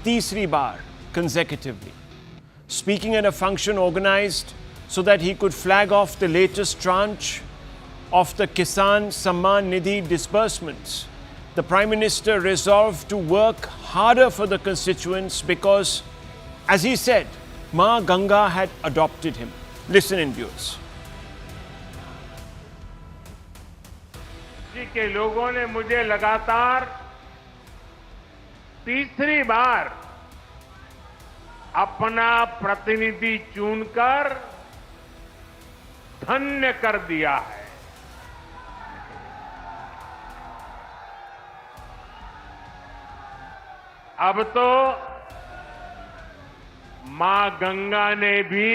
तीसरी बार consecutively, speaking at a function organized so that he could flag off the latest tranche of the Kisan Samman Nidhi disbursements. The Prime Minister resolved to work harder for the constituents because, as he said, Ma Ganga had adopted him. Listen in, viewers. जी के लोगों ने मुझे लगातार तीसरी बार अपना प्रतिनिधि चुनकर धन्य कर दिया है। अब तो मां गंगा ने भी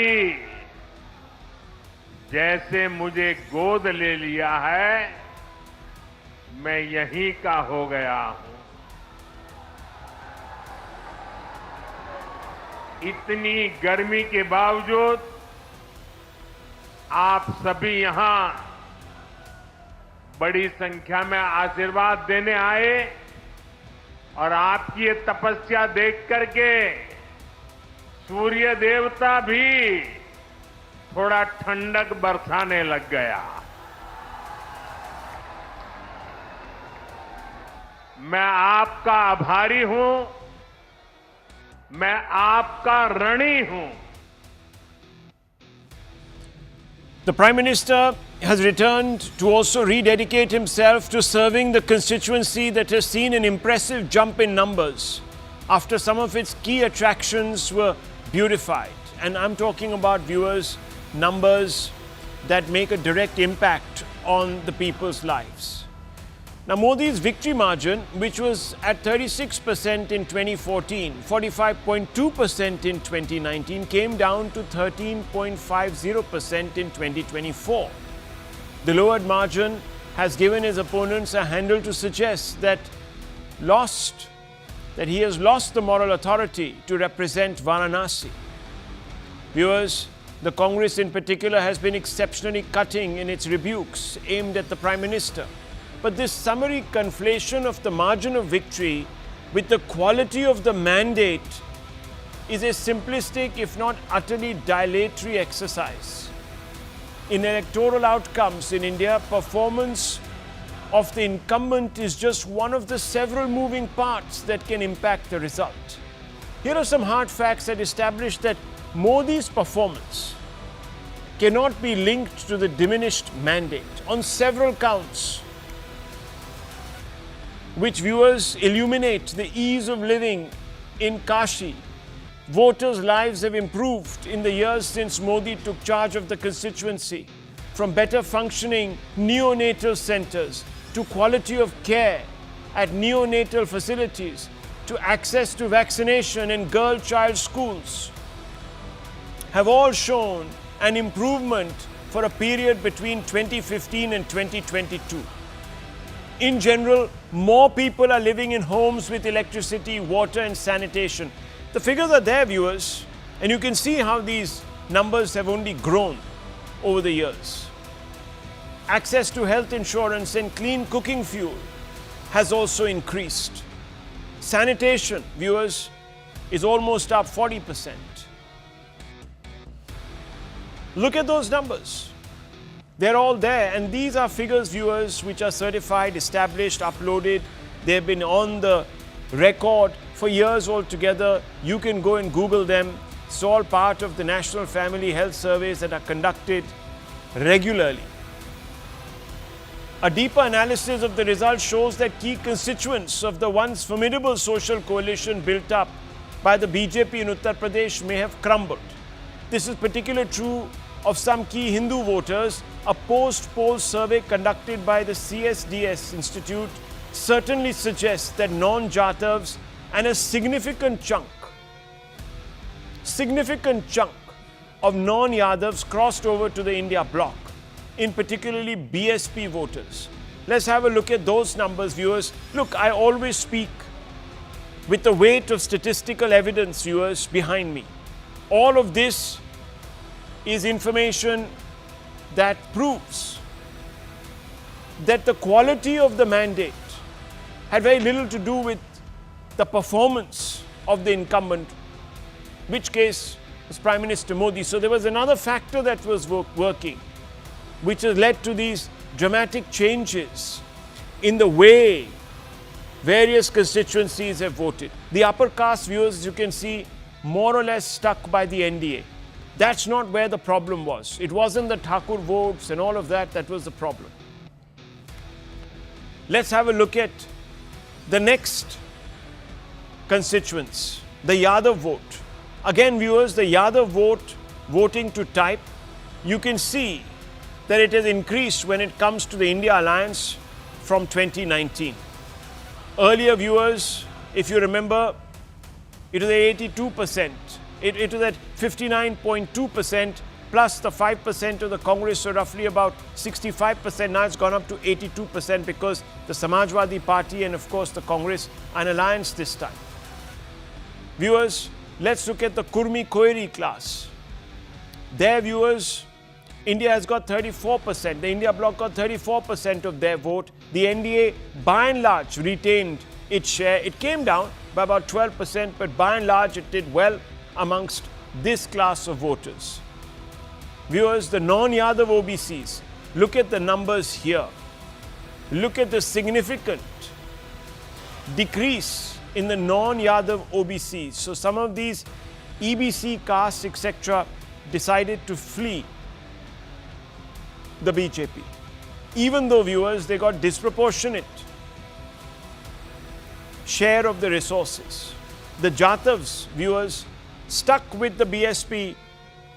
जैसे मुझे गोद ले लिया है, मैं यहीं का हो गया हूं। इतनी गर्मी के बावजूद आप सभी यहां बड़ी संख्या में आशीर्वाद देने आए और आपकी ये तपस्या देख करके सूर्य देवता भी थोड़ा ठंडक बरसाने लग गया। मैं आपका आभारी हूं, मैं आपका ऋणी हूं। The Prime Minister has returned to also rededicate himself to serving the constituency that has seen an impressive jump in numbers after some of its key attractions were beautified. And I'm talking about, viewers, numbers that make a direct impact on the people's lives. Now, Modi's victory margin, which was at 36% in 2014, 45.2% in 2019, came down to 13.50% in 2024. The lowered margin has given his opponents a handle to suggest that he has lost the moral authority to represent Varanasi. Viewers, the Congress in particular has been exceptionally cutting in its rebukes aimed at the Prime Minister. But this summary conflation of the margin of victory with the quality of the mandate is a simplistic, if not utterly dilatory exercise. In electoral outcomes in India, performance of the incumbent is just one of the several moving parts that can impact the result. Here are some hard facts that establish that Modi's performance cannot be linked to the diminished mandate on several counts, which, viewers, illuminate the ease of living in Kashi. Voters' lives have improved in the years since Modi took charge of the constituency, from better functioning neonatal centers to quality of care at neonatal facilities to access to vaccination in girl-child schools, have all shown an improvement for a period between 2015 and 2022. In general, more people are living in homes with electricity, water and sanitation. The figures are there, viewers, and you can see how these numbers have only grown over the years. Access to health insurance and clean cooking fuel has also increased. Sanitation, viewers, is almost up 40%. Look at those numbers. They're all there, and these are figures, viewers, which are certified, established, uploaded. They've been on the record for years altogether. You can go and Google them. It's all part of the National Family Health Surveys that are conducted regularly. A deeper analysis of the results shows that key constituents of the once formidable social coalition built up by the BJP in Uttar Pradesh may have crumbled. This is particularly true of some key Hindu voters. A post-poll survey conducted by the CSDS Institute certainly suggests that non-Jatavs and a significant chunk of non-Yadavs crossed over to the India bloc, in particularly BSP voters. Let's have a look at those numbers, viewers. Look, I always speak with the weight of statistical evidence, viewers, behind me. All of this is information that proves that the quality of the mandate had very little to do with the performance of the incumbent, which case was Prime Minister Modi. So there was another factor that was working, which has led to these dramatic changes in the way various constituencies have voted. The upper caste viewers, as you can see, more or less stuck by the NDA. That's not where the problem was. It wasn't the Thakur votes and all of that that was the problem. Let's have a look at the next constituents, the Yadav vote. Again, viewers, the Yadav vote, voting to type, you can see that it has increased when it comes to the India alliance from 2019. Earlier, viewers, if you remember, it was at 82%. It was at 59.2% plus the 5% of the Congress, so roughly about 65%. Now it's gone up to 82% because the Samajwadi Party and of course the Congress are an alliance this time. Viewers, let's look at the Kurmi Koiri class. There, viewers, India has got 34%. The India bloc got 34% of their vote. The NDA, by and large, retained its share. It came down by about 12%, but by and large, it did well amongst this class of voters. Viewers, the non-Yadav OBCs, look at the numbers here. Look at the significant decrease in the non-Yadav OBCs. So some of these EBC castes, etc., decided to flee the BJP. Even though, viewers, they got disproportionate share of the resources. The Jatavs, viewers, stuck with the BSP,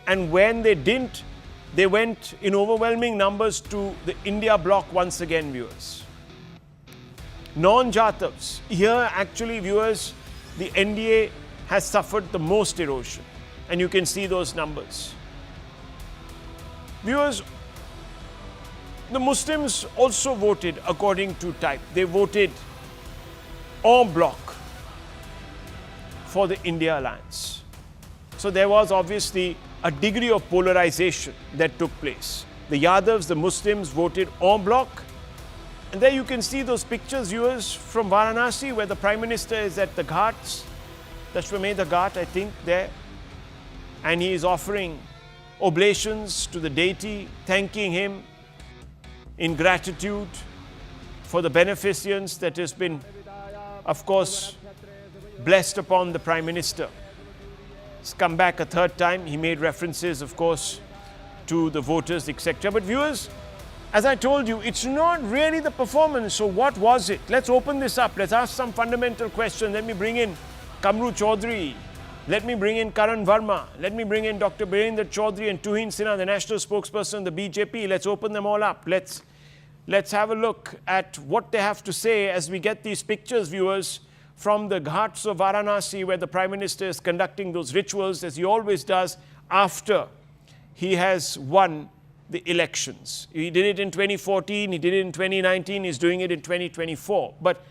and when they didn't, they went in overwhelming numbers to the India bloc once again, viewers. Non-Jatavs, here actually, viewers, the NDA has suffered the most erosion, and you can see those numbers. Viewers, the Muslims also voted according to type. They voted en bloc for the India alliance. So there was obviously a degree of polarization that took place. The Yadavs, the Muslims voted en bloc. And there you can see those pictures, viewers, from Varanasi, where the Prime Minister is at the ghats, Dashashwamedh Ghat, I think, there. And he is offering oblations to the deity, thanking him in gratitude for the beneficence that has been, of course, blessed upon the Prime Minister. He's come back a third time. He made references, of course, to the voters, etc. But viewers, as I told you, it's not really the performance. So what was it? Let's open this up. Let's ask some fundamental questions. Let me bring in Kamru Chaudhary. Let me bring in Karan Verma. Let me bring in Dr. Birendra Chaudhary and Tuhin Sinha, the national spokesperson of the BJP. Let's open them all up. Let's have a look at what they have to say as we get these pictures, viewers, from the ghats of Varanasi, where the Prime Minister is conducting those rituals, as he always does after he has won the elections. He did it in 2014, he did it in 2019, he's doing it in 2024. But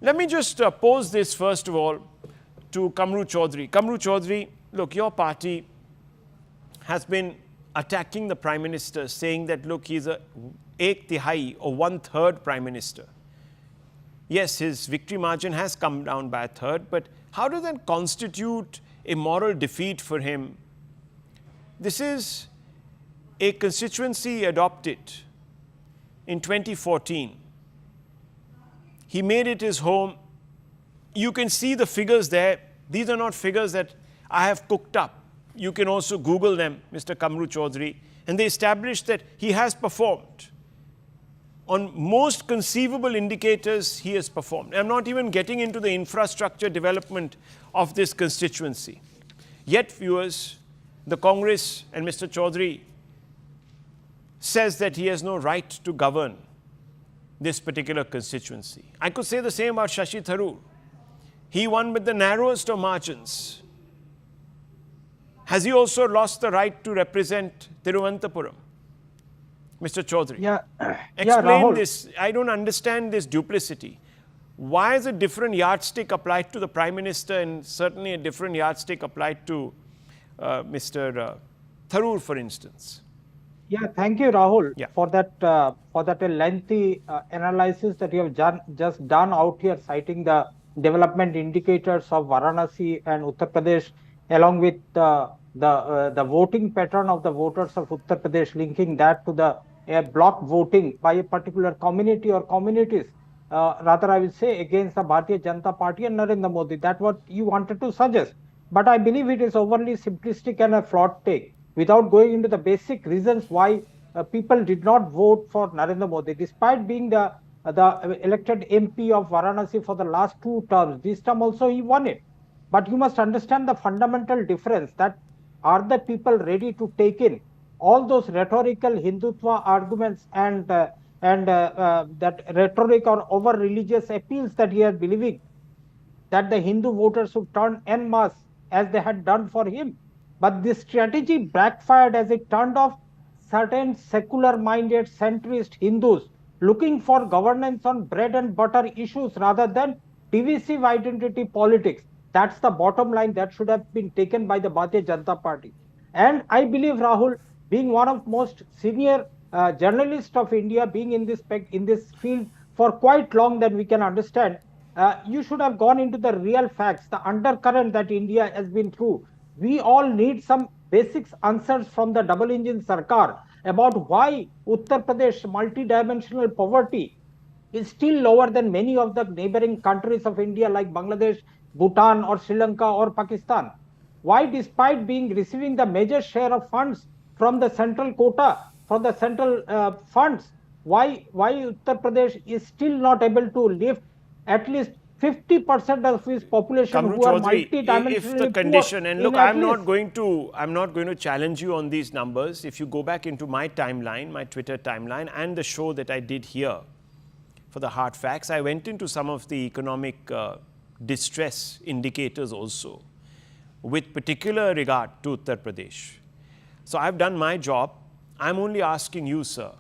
let me just pose this first of all to Kamru Chaudhary. Kamru Chaudhary, look, your party has been attacking the Prime Minister, saying that, look, he's a ek tihai or 1/3 Prime Minister. Yes, his victory margin has come down by a third, but how does that constitute a moral defeat for him? This is a constituency adopted in 2014. He made it his home. You can see the figures there. These are not figures that I have cooked up. You can also Google them, Mr. Kamru Chaudhary. And they established that he has performed. On most conceivable indicators, he has performed. I'm not even getting into the infrastructure development of this constituency. Yet, viewers, the Congress and Mr. Chaudhary says that he has no right to govern this particular constituency. I could say the same about Shashi Tharoor. He won with the narrowest of margins. Has he also lost the right to represent Thiruvananthapuram? Mr. Chaudhary, explain this. I don't understand this duplicity. Why is a different yardstick applied to the Prime Minister and certainly a different yardstick applied to Mr. Tharoor, for instance? Yeah, thank you, Rahul, for that lengthy analysis that you have just done out here, citing the development indicators of Varanasi and Uttar Pradesh, along with the voting pattern of the voters of Uttar Pradesh, linking that to the block voting by a particular community or communities, rather I will say against the Bharatiya Janata Party and Narendra Modi. That's what you wanted to suggest. But I believe it is overly simplistic and a flawed take, without going into the basic reasons why people did not vote for Narendra Modi, despite being the elected MP of Varanasi for the last 2 terms. This term also he won it. But you must understand the fundamental difference, that are the people ready to take in all those rhetorical Hindutva arguments and that rhetoric or over religious appeals that he is believing that the Hindu voters would turn en masse as they had done for him. But this strategy backfired as it turned off certain secular-minded centrist Hindus looking for governance on bread and butter issues rather than divisive identity politics. That's the bottom line that should have been taken by the Bharatiya Janata Party. And I believe, Rahul, being one of most senior journalists of India, being in this field for quite long, that we can understand, you should have gone into the real facts, the undercurrent that India has been through. We all need some basic answers from the double engine Sarkar about why Uttar Pradesh multidimensional poverty is still lower than many of the neighboring countries of India like Bangladesh, Bhutan or Sri Lanka or Pakistan. Why, despite receiving the major share of funds from the central quota, from the central funds, why Uttar Pradesh is still not able to lift at least 50% of his population Kamru who are Chaudhary, multidimensionally if the condition, poor, and look, I'm not going to challenge you on these numbers. If you go back into my timeline, my Twitter timeline, and the show that I did here for the hard facts, I went into some of the economic distress indicators also, with particular regard to Uttar Pradesh. So I've done my job. I'm only asking you, sir,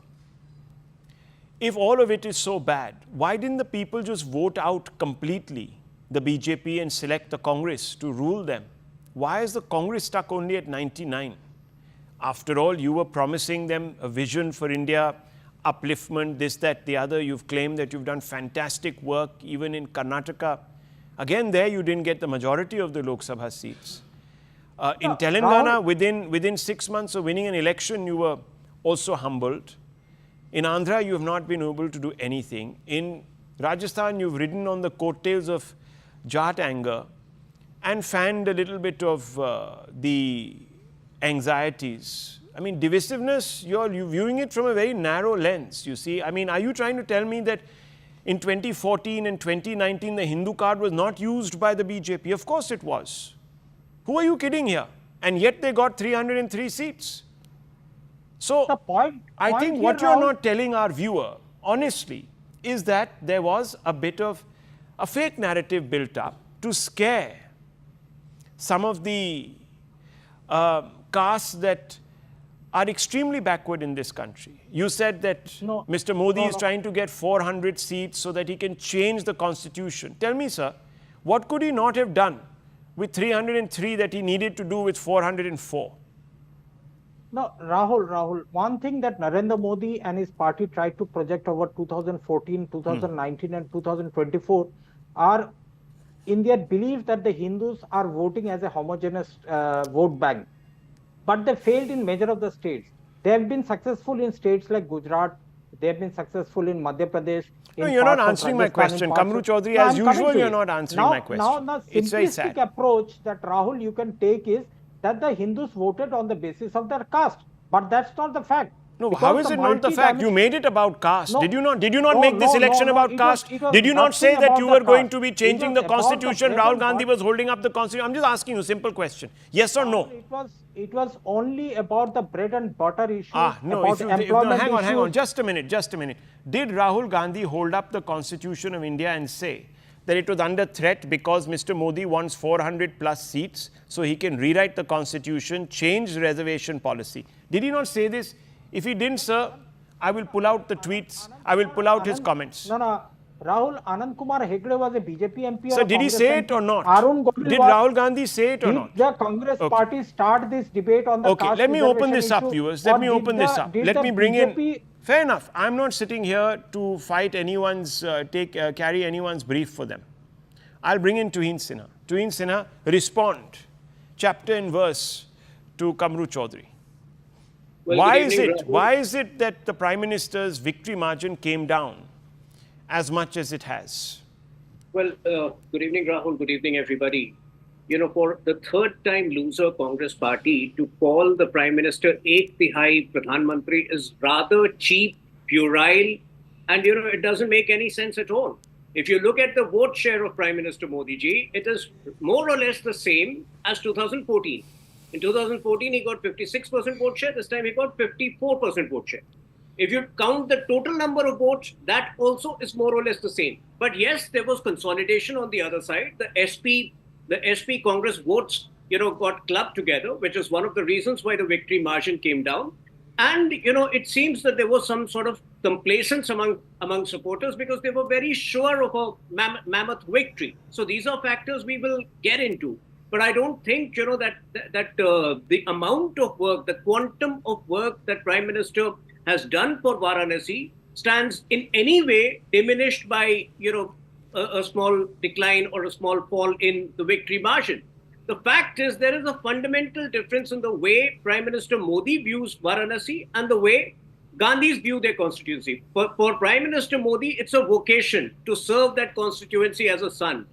if all of it is so bad, why didn't the people just vote out completely the BJP and select the Congress to rule them? Why is the Congress stuck only at 99? After all, you were promising them a vision for India, upliftment, this, that, the other. You've claimed that you've done fantastic work even in Karnataka. Again, there you didn't get the majority of the Lok Sabha seats. In Telangana, within 6 months of winning an election, you were also humbled. In Andhra, you have not been able to do anything. In Rajasthan, you've ridden on the coattails of Jat anger and fanned a little bit of the anxieties. I mean, divisiveness, you're viewing it from a very narrow lens, you see. I mean, are you trying to tell me that in 2014 and 2019, the Hindu card was not used by the BJP? Of course it was. Who are you kidding here? And yet they got 303 seats. So, I think what you're not telling our viewer, honestly, is that there was a bit of a fake narrative built up to scare some of the castes that are extremely backward in this country. You said that Mr. Modi is trying to get 400 seats so that he can change the constitution. Tell me, sir, what could he not have done with 303 that he needed to do with 404? No, Rahul, one thing that Narendra Modi and his party tried to project over 2014, 2019 and 2024 are in their belief that the Hindus are voting as a homogeneous vote bank. But they failed in major of the states. They have been successful in states like Gujarat. They have been successful in Madhya Pradesh. No, you're not answering my question. Kamru Chaudhary, as usual, you're not answering my question. Now, the simplistic approach that, Rahul, you can take is that the Hindus voted on the basis of their caste. But that's not the fact. No, how is it not the fact? You made it about caste. No, did you not make this election about caste? Did you not say that you were going to be changing the constitution? Rahul Gandhi was holding up the constitution. I'm just asking you a simple question. Yes or no? It was only about the bread and butter issue. Hang on. Just a minute. Did Rahul Gandhi hold up the constitution of India and say that it was under threat because Mr. Modi wants 400 plus seats so he can rewrite the constitution, change reservation policy? Did he not say this? If he didn't, sir, I will pull out the tweets. I will pull out his comments. No. Rahul, Anand Kumar Hegde was a BJP MP. So did he say it or not? Did Rahul Gandhi say it or not? Did the Congress party start this debate on the caste? Okay, let me open this up, viewers. Let me open this up. Let me bring in... Fair enough. I'm not sitting here to fight anyone's, carry anyone's brief for them. I'll bring in Tuhin Sinha. Tuhin Sinha, respond chapter and verse to Kamru Chaudhary. Well, Why good is evening, it? Rahul. Why is it that the Prime Minister's victory margin came down as much as it has? Well, good evening, Rahul. Good evening, everybody. You know, for the third time loser Congress party to call the Prime Minister Ek Tihai Pradhan Mantri is rather cheap, puerile, and, you know, it doesn't make any sense at all. If you look at the vote share of Prime Minister Modi ji, it is more or less the same as 2014. In 2014, he got 56% vote share. This time he got 54% vote share. If you count the total number of votes, that also is more or less the same. But yes, there was consolidation on the other side. The SP Congress votes, you know, got clubbed together, which is one of the reasons why the victory margin came down. And, you know, it seems that there was some sort of complacence among supporters because they were very sure of a mammoth victory. So these are factors we will get into. But I don't think, you know, that the amount of work, the quantum of work that Prime Minister has done for Varanasi stands in any way diminished by, you know, a small decline or a small fall in the victory margin. The fact is there is a fundamental difference in the way Prime Minister Modi views Varanasi and the way Gandhis view their constituency. For Prime Minister Modi, it's a vocation to serve that constituency as a son.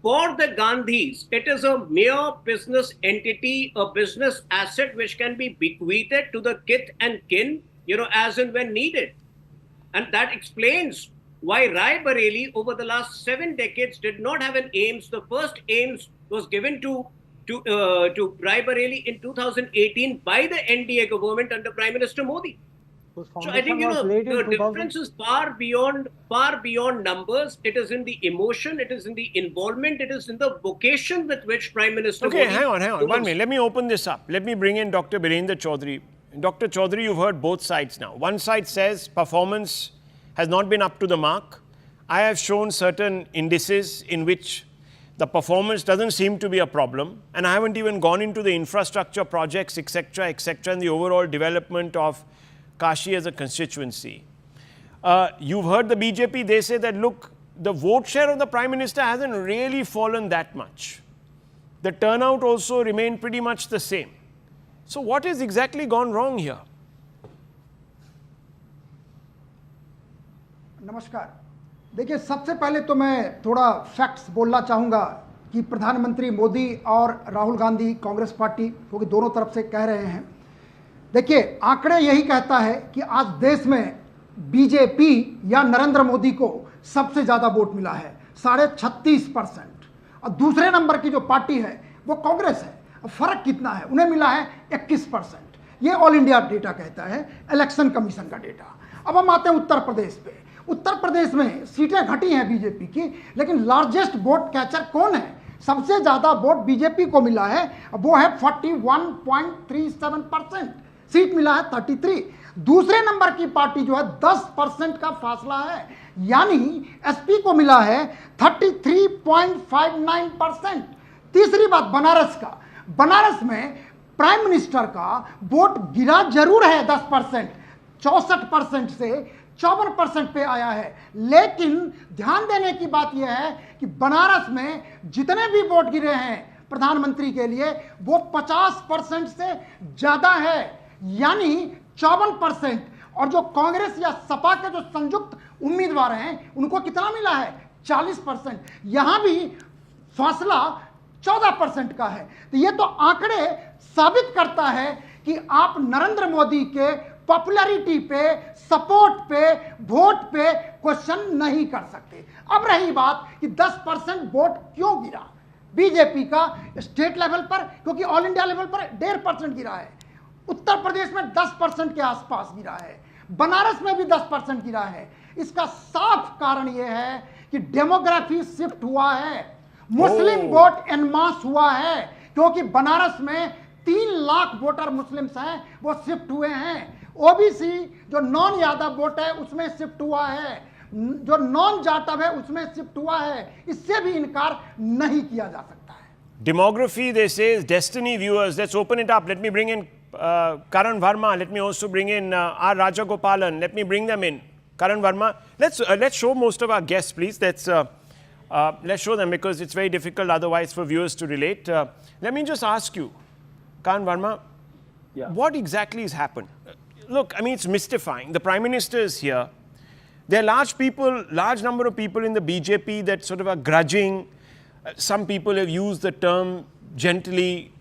For the Gandhis, it is a mere business entity, a business asset which can be bequeathed to the kith and kin, you know, as and when needed. And that explains why Rai Bareli over the last 7 decades did not have an AIMS. The first AIMS was given to Rai Bareli in 2018 by the NDA government under Prime Minister Modi. So I think, you know, the difference is far beyond numbers. It is in the emotion, it is in the involvement, it is in the vocation with which Prime Minister Okay, Modi hang on. 1 minute. Let me open this up. Let me bring in Dr. Birendra Chaudhary. Dr. Chaudhary, you've heard both sides now. One side says performance has not been up to the mark. I have shown certain indices in which the performance doesn't seem to be a problem. And I haven't even gone into the infrastructure projects, etc., and the overall development of Kashi as a constituency. You've heard the BJP, they say that, look, the vote share of the Prime Minister hasn't really fallen that much. The turnout also remained pretty much the same. So what has exactly gone wrong here? नमस्कार। देखिए, सबसे पहले तो मैं थोड़ा facts बोलना चाहूँगा कि प्रधानमंत्री मोदी और राहुल गांधी कांग्रेस पार्टी, क्योंकि दोनों तरफ से कह रहे हैं। देखिए, आंकड़े यही कहता है कि आज देश में बीजेपी या नरेंद्र मोदी को सबसे ज़्यादा वोट मिला है, 36.5%। और दूसरे नंबर की जो पार्टी है वो कांग्रेस है। फ़र्क कितना है? उन्हें मिला है 21%। ये ऑल इंडिया डेटा कहता है, इलेक्शन कमीशन का डेटा। अब हम आते हैं उत्तर प्रदेश पे। उत्तर प्रदेश में सीटें घटी हैं बीजेपी की, लेकिन लार्जेस्ट वोट कैचर कौन है? सबसे ज़्यादा वोट बीजेपी को मिला है, वो है 41.37%। सीट मिला है 33। दूसरे नंबर की पार्टी जो है 10% का फासला है, यानी एसपी को मिला है 33.59%। तीसरी बात बनारस का। बनारस में प्राइम मिनिस्टर का वोट गिरा जरूर है 10%, 64% से 54% पे आया है, लेकिन ध्यान देने की बात यह है कि बनारस में जितने भी वोट गिरे हैं प्रधानमंत्री के लिए वो 50% से ज़्यादा है, यानी 54%। और जो कांग्रेस या सपा के जो संयुक्त उम्मीदवार हैं उनको कितना मिला है? 40%। यहाँ भी फासला 14% का है। तो ये तो आंकड़े साबित करता है कि आप नरेंद्र मोदी के पॉपुलैरिटी पे, सपोर्ट पे, वोट पे क्वेश्चन नहीं कर सकते। अब रही बात कि 10% वोट क्यों गिरा बीजेपी का स्टेट लेवल पर, क्योंकि ऑल इंडिया लेवल पर 1.5% गिरा है। उत्तर प्रदेश में 10% के आसपास गिरा है, बनारस में भी 10% गिरा है। इसका साफ कारण यह है कि डेमोग्राफी शिफ्ट हुआ है, मुस्लिम वोट एनमास हुआ है, क्योंकि बनारस में 3 लाख वोटर मुस्लिम्स हैं, वो शिफ्ट हुए हैं। ओबीसी जो नॉन यादव वोट है उसमें शिफ्ट हुआ है, जो नॉन जाटव है उसमें शिफ्ट हुआ है। इससे भी इनकार नहीं किया जा सकता है। Demography, they say, is destiny. Viewers, let's open it up. Let me bring in Karan Verma. Let me also bring in R. Rajagopalan. Let me bring them in. Karan Verma, let's show most of our guests, please. Let's Let's show them because it's very difficult otherwise for viewers to relate. Let me just ask you, Karan Verma, what exactly has happened? Look, I mean, it's mystifying. The Prime Minister is here. There are large number of people in the BJP that sort of are grudging. Some people have used the term gently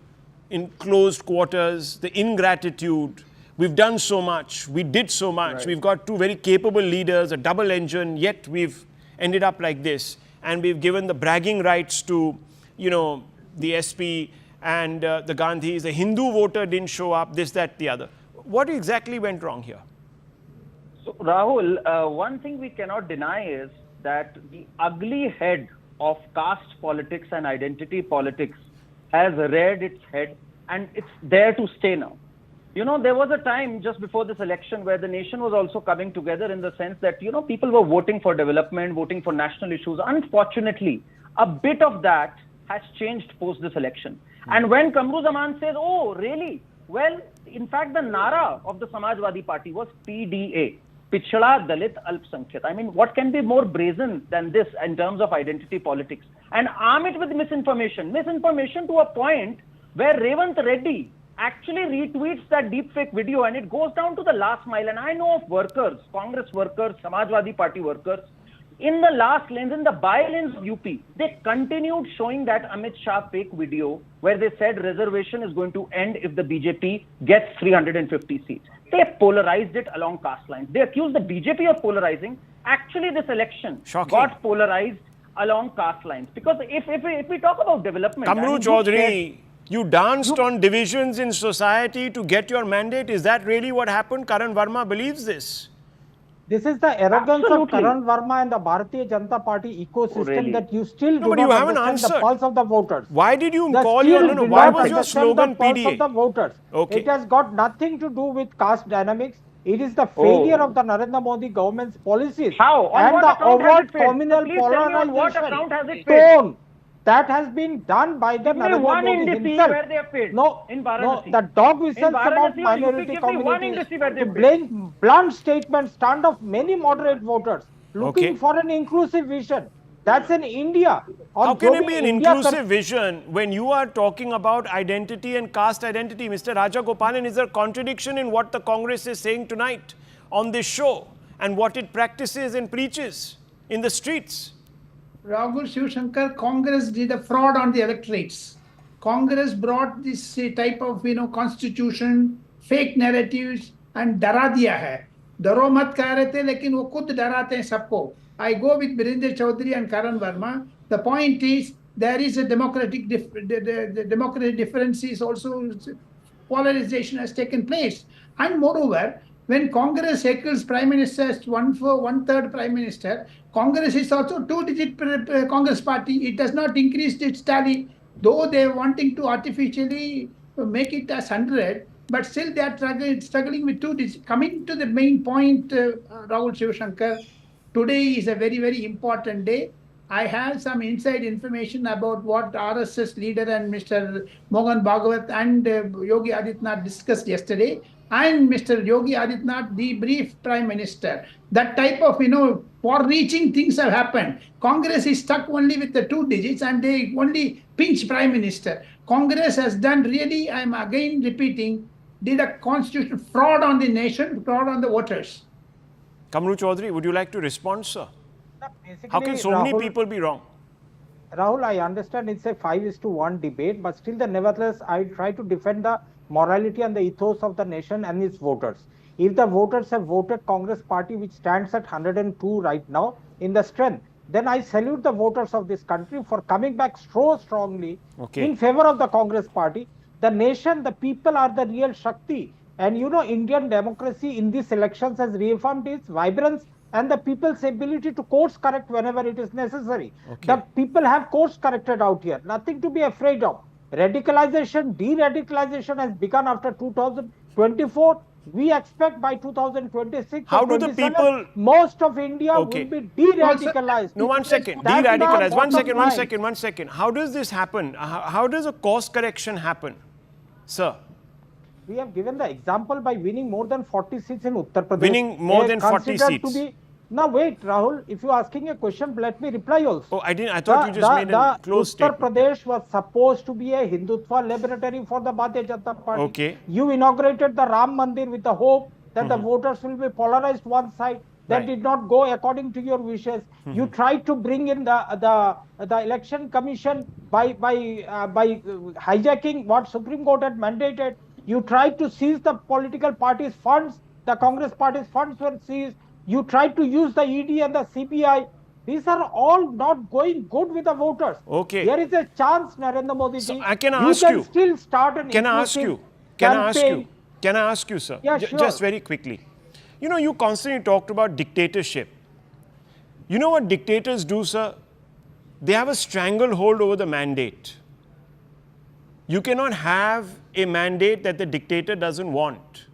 in closed quarters, the ingratitude. We've done so much. We did so much. Right. We've got two very capable leaders, a double engine, yet we've ended up like this. And we've given the bragging rights to, the SP and the Gandhis. The Hindu voter didn't show up, this, that, the other. What exactly went wrong here? So, Rahul, one thing we cannot deny is that the ugly head of caste politics and identity politics has reared its head, and it's there to stay now. There was a time just before this election where the nation was also coming together in the sense that, people were voting for development, voting for national issues. Unfortunately, a bit of that has changed post this election. And when Kamru Zaman says, oh, really? Well, in fact, the Nara of the Samajwadi Party was PDA, Pichhada Dalit Alpsankhyak. I mean, what can be more brazen than this in terms of identity politics? And arm it with misinformation to a point where Revant Reddy actually retweets that deepfake video, and it goes down to the last mile. And I know of workers, Congress workers, Samajwadi Party workers, in the last lanes, in the by-lanes of UP, they continued showing that Amit Shah fake video where they said reservation is going to end if the BJP gets 350 seats. They polarized it along caste lines. They accused the BJP of polarizing. Actually, this election got polarized along caste lines. Because if we talk about development... Kamru Chaudhary, you danced on divisions in society to get your mandate. Is that really what happened? Karan Verma believes this. This is the arrogance of Karan Verma and the Bharatiya Janata Party ecosystem that you still do not understand the pulse of the voters. Why did you call your... why was your slogan PDA? Of the voters. It has got nothing to do with caste dynamics. It is the failure of the Narendra Modi government's policies. How? And the overt communal polarization tone that has been done by the Narendra Modi himself. Where they have failed. No, the dog whistles about minority communities to blame blunt statements stand of many moderate voters looking for an inclusive vision. That's in India. How can it be an inclusive vision when you are talking about identity and caste identity? Mr. Rajagopalan, is there a contradiction in what the Congress is saying tonight on this show and what it practices and preaches in the streets? Rahul Shivshankar, Congress did a fraud on the electorates. Congress brought this type of constitution, fake narratives and डरा दिया है. डरो मत कह रहे थे लेकिन वो खुद डराते हैं सबको. I go with Birinder Chaudhary and Karan Verma. The point is there is a democratic differences also. Polarization has taken place, and moreover, when Congress heckles Prime Minister as one-third Prime Minister, Congress is also two-digit Congress party. It does not increase its tally, though they are wanting to artificially make it as 100, but still they are struggling with two digits. Coming to the main point, Rahul Shivshankar, today is a very, very important day. I have some inside information about what RSS leader and Mr. Mohan Bhagwat and Yogi Adityanath discussed yesterday. And Mr. Yogi Adityanath debriefed Prime Minister. That type of, far-reaching things have happened. Congress is stuck only with the two digits and they only pinch Prime Minister. Congress has done really, I am again repeating, did a constitutional fraud on the nation, fraud on the voters. Kamru Chaudhary, would you like to respond, sir? How can so many people be wrong? Rahul, I understand it's a 5:1 debate, but still, nevertheless, I try to defend the morality and the ethos of the nation and its voters. If the voters have voted Congress party, which stands at 102 right now in the strength, then I salute the voters of this country for coming back so strongly in favor of the Congress party. The nation, the people are the real Shakti. And Indian democracy in these elections has reaffirmed its vibrance and the people's ability to course correct whenever it is necessary. The people have course corrected out here. Nothing to be afraid of. Radicalization, de-radicalization has begun after 2024. We expect by 2026 how do the people, most of India will be de-radicalized. No, one second. De-radicalized. One second. How does this happen? How does a course correction happen, sir? We have given the example by winning more than 40 seats in Uttar Pradesh. Winning more than 40 seats. Now wait, Rahul, if you're asking a question, let me reply also. Oh, I didn't. I thought you just made a closed Uttar statement. Pradesh was supposed to be a Hindutva laboratory for the Bharatiya Janata Party. Okay. You inaugurated the Ram Mandir with the hope that the voters will be polarized one side. That Right. did not go according to your wishes. You tried to bring in the election commission by hijacking what Supreme Court had mandated. You tried to seize the political parties' funds. The Congress party's funds were seized. You tried to use the ED and the CBI. These are all not going good with the voters. Okay. There is a chance, Narendra Modi ji. So I can ask you. Still start an Can I ask you? campaign. Can I ask you, sir? Yeah, sure. Just very quickly. You know, you constantly talked about dictatorship. You know what dictators do, sir? They have a stranglehold over the mandate. You cannot have a mandate that the dictator doesn't want.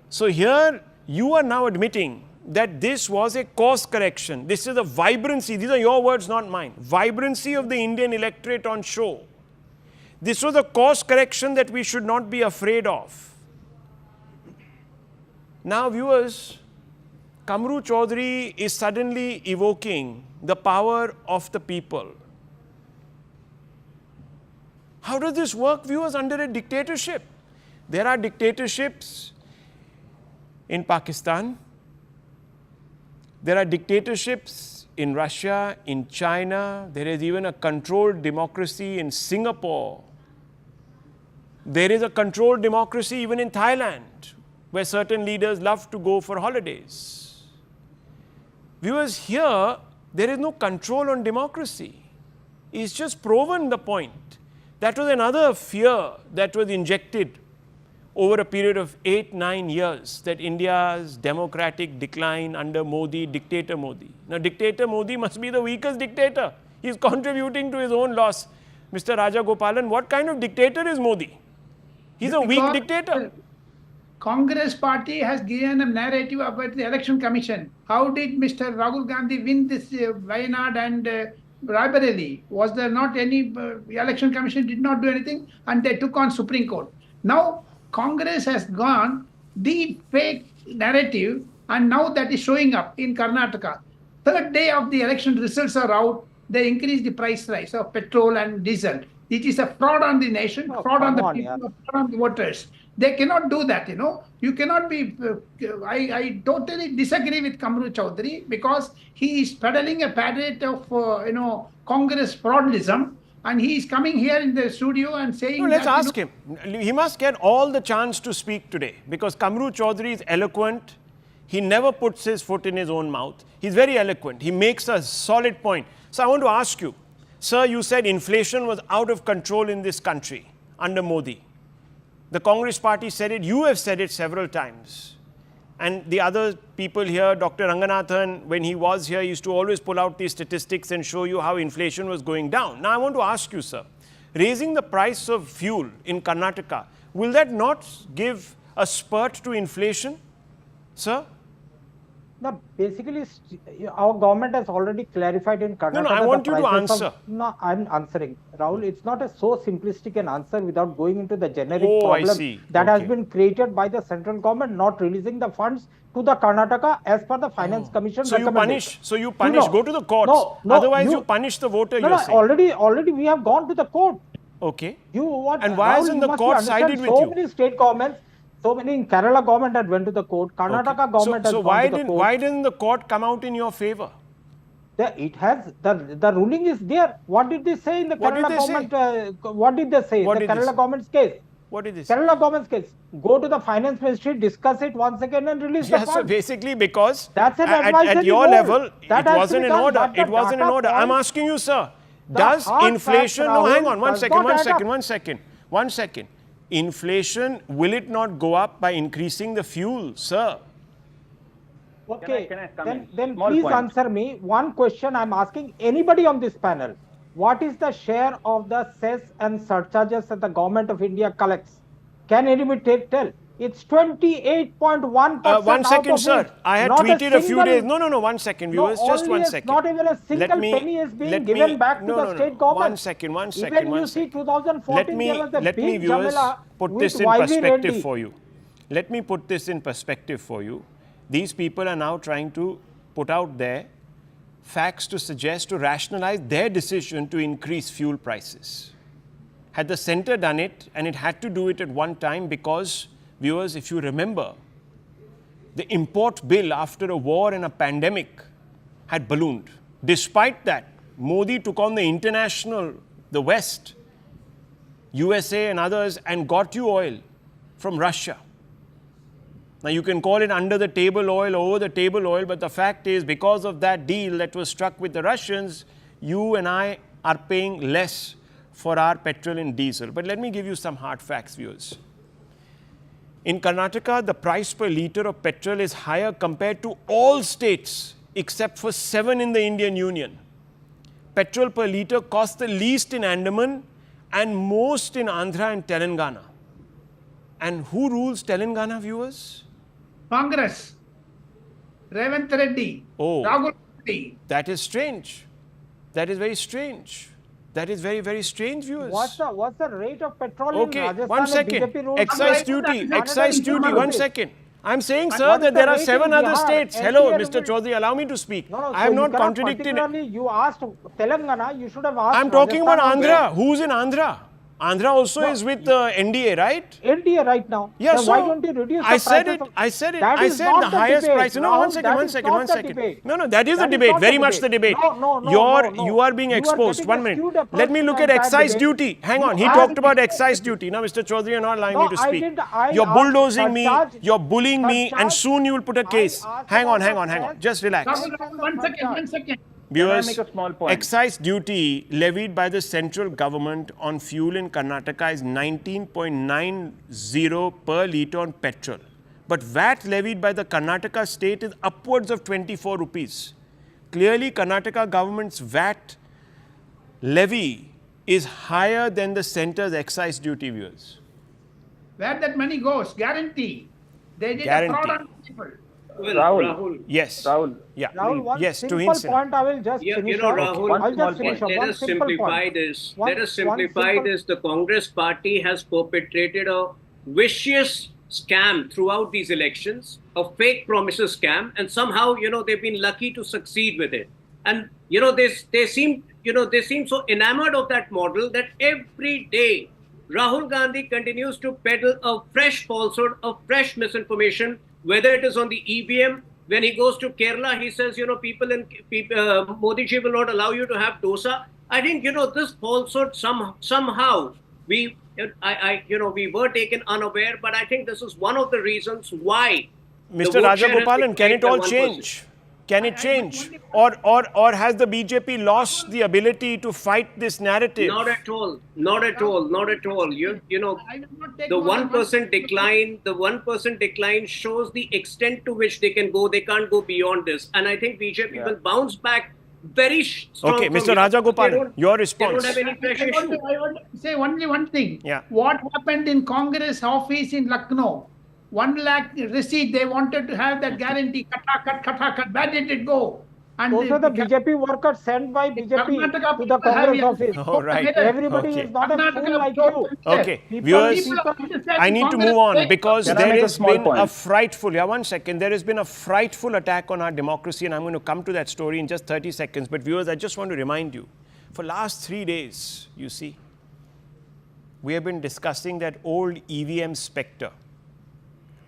So here, you are now admitting that this was a course correction. This is a vibrancy. These are your words, not mine. Vibrancy of the Indian electorate on show. This was a course correction that we should not be afraid of. Now, viewers, Kamru Chaudhary is suddenly evoking the power of the people. How does this work, viewers, under a dictatorship? There are dictatorships in Pakistan. There are dictatorships in Russia, in China. There is even a controlled democracy in Singapore. There is a controlled democracy even in Thailand, where certain leaders love to go for holidays. Viewers, here, there is no control on democracy. It's just proven the point. That was another fear that was injected over a period of 8-9 years, that India's democratic decline under Modi, dictator Modi. Now, dictator Modi must be the weakest dictator. He's contributing to his own loss. Mr. Rajagopalan, what kind of dictator is Modi? He's a weak dictator. Congress party has given a narrative about the election commission. How did Mr. Rahul Gandhi win this Wayanad and Raebareli? Was there not any election commission did not do anything, and they took on Supreme Court. Now Congress has gone the fake narrative, and now that is showing up in Karnataka. Third day of the election results are out. They increase the price rise of petrol and diesel. It is a fraud on the nation, fraud on the people, fraud on the voters. They cannot do that, you know. You cannot be, I totally disagree with Kamru Chaudhary, because he is peddling a parade of, Congress fraudism, and he is coming here in the studio and saying Let's ask him. He must get all the chance to speak today, because Kamru Chaudhary is eloquent. He never puts his foot in his own mouth. He's very eloquent. He makes a solid point. So I want to ask you, sir, you said inflation was out of control in this country under Modi. The Congress party said it. You have said it several times. And the other people here, Dr. Ranganathan, when he was here, used to always pull out these statistics and show you how inflation was going down. Now, I want to ask you, sir, raising the price of fuel in Karnataka, will that not give a spurt to inflation, sir? No, basically, our government has already clarified in Karnataka. No, I want you to answer. No, I'm answering. Rahul, it's not a so simplistic an answer without going into the generic problem that has been created by the central government not releasing the funds to the Karnataka as per the Finance Commission recommendation. So you punish, go to the courts. Otherwise, you punish the voter, you're saying. Already we have gone to the court. Okay. And why isn't the court sided with you? So many state governments, so many in Kerala government had went to the court, Karnataka government has gone to the court. So why didn't the court come out in your favor? It has, the ruling is there. What did they say in the Kerala government? What did they say in the Kerala government's case? What did they say? Kerala government's case. Go to the finance ministry, discuss it once again and release the funds. So basically because that's an at your level, it wasn't in order. It wasn't in order. I'm asking you, sir, does inflation, no, hang on, one second. Inflation, will it not go up by increasing the fuel, sir? Okay, then please answer me. One question I'm asking anybody on this panel. What is the share of the cess and surcharges that the government of India collects? Can anybody tell? It's 28.1%. 1 second, sir. I had tweeted a few days. No, 1 second, viewers. Just 1 second. Not even a single penny is being given back to the state government. 1 second. Even you see 2014, there was a let me, big viewers, Jamila put with this in YV perspective Reddy. for you. Let me put this in perspective for you. These people are now trying to put out there facts to suggest, to rationalize their decision to increase fuel prices. Had the centre done it, and it had to do it at one time because, viewers, if you remember, the import bill after a war and a pandemic had ballooned. Despite that, Modi took on the international, the West, USA and others, and got you oil from Russia. Now, you can call it under the table oil, over the table oil, but the fact is, because of that deal that was struck with the Russians, you and I are paying less for our petrol and diesel. But let me give you some hard facts, viewers. In Karnataka, the price per litre of petrol is higher compared to all states except for 7 in the Indian Union. Petrol per litre costs the least in Andaman and most in Andhra and Telangana. And who rules Telangana, viewers? Congress. Revant Reddy. Oh. Rahul Gandhi. That is strange. That is very strange. That is very, very strange, viewers. What's the rate of petrol in Okay, Rajasthan? one if second. BJP rules? Excise duty, one second. I'm saying, sir, that What is there the are rate 7 in other Bihar? states. NTR Hello, will- Mr. Chaudhary, allow me to speak. No, I have so not you cannot contradicted it. particularly, you asked Telangana, you should have asked I'm talking about Rajasthan Andhra. also. Who's in Andhra? Andhra also is with NDA, right? NDA right now. Yeah, Then so why don't you reduce I the said prices it. of- I said it. That I is said not the highest debate. price. No, Rahul, one second, that one is second, not one the second. debate. No, that is the That is debate. not the Very much the debate. debate. No, You no. are being You are exposed. getting 1 a minute. skewed Let approach me look to at that excise debate. duty. Hang on. He You talked asked- about excise duty. Now, Mr. Chaudhary, you're not allowing No, me to I speak. didn't. I You're asked bulldozing me. surcharge- You're bullying me, and surcharge- soon you will put a case. asked Hang on, about hang on, hang on. surcharge. Just relax. Rahul, one second. Viewers, make a small point? excise duty levied by the central government on fuel in Karnataka is 19.90 per litre on petrol. But VAT levied by the Karnataka state is upwards of 24 rupees. Clearly, Karnataka government's VAT levy is higher than the centre's excise duty, viewers. Where that money goes, guarantee. They did Guarantee. a fraud on people. Well, Rahul. Rahul, Yes. Rahul, Yeah. Rahul, one Yes, to simple Hinson. point I will just yeah, finish you know, off. Rahul, One I'll small just finish point. off. let One us simple simplify point. this. One- Let us one simplify simple- this. The Congress party has perpetrated a vicious scam throughout these elections, a fake promises scam, and somehow, they've been lucky to succeed with it. And, they seem so enamored of that model that every day Rahul Gandhi continues to peddle a fresh falsehood, a fresh misinformation, whether it is on the EVM. When he goes to Kerala, he says, Modi ji will not allow you to have dosa. I think, this falsehood somehow we were taken unaware, but I think this is one of the reasons why. the Mr. vote share has Rajagopalan, can declined it all by 1%. change? Can it change? Or has the BJP lost the ability to fight this narrative? Not at all. Not at all. Not at all. You know, I will not take the more than 1% decline, the 1% decline shows the extent to which they can go. They can't go beyond this. And I think BJP will bounce back very strong. Okay, from Mr. here. Rajagopalan, They don't- your They response. don't have any fresh I issue. want to say only one thing. Yeah. What happened in Congress office in Lucknow? 1 lakh receipt, they wanted to have that guarantee. Cut. Where did it go? And Those are the BJP workers sent by BJP Karnataka to the people Congress have- office. Oh, right. Everybody Okay. is not a fool like you. Okay, People- viewers, people- I need to move on because Can I there make a has small been a point? frightful, one second, there has been a frightful attack on our democracy, and I'm going to come to that story in just 30 seconds. But viewers, I just want to remind you, for last 3 days, you see, we have been discussing that old EVM spectre.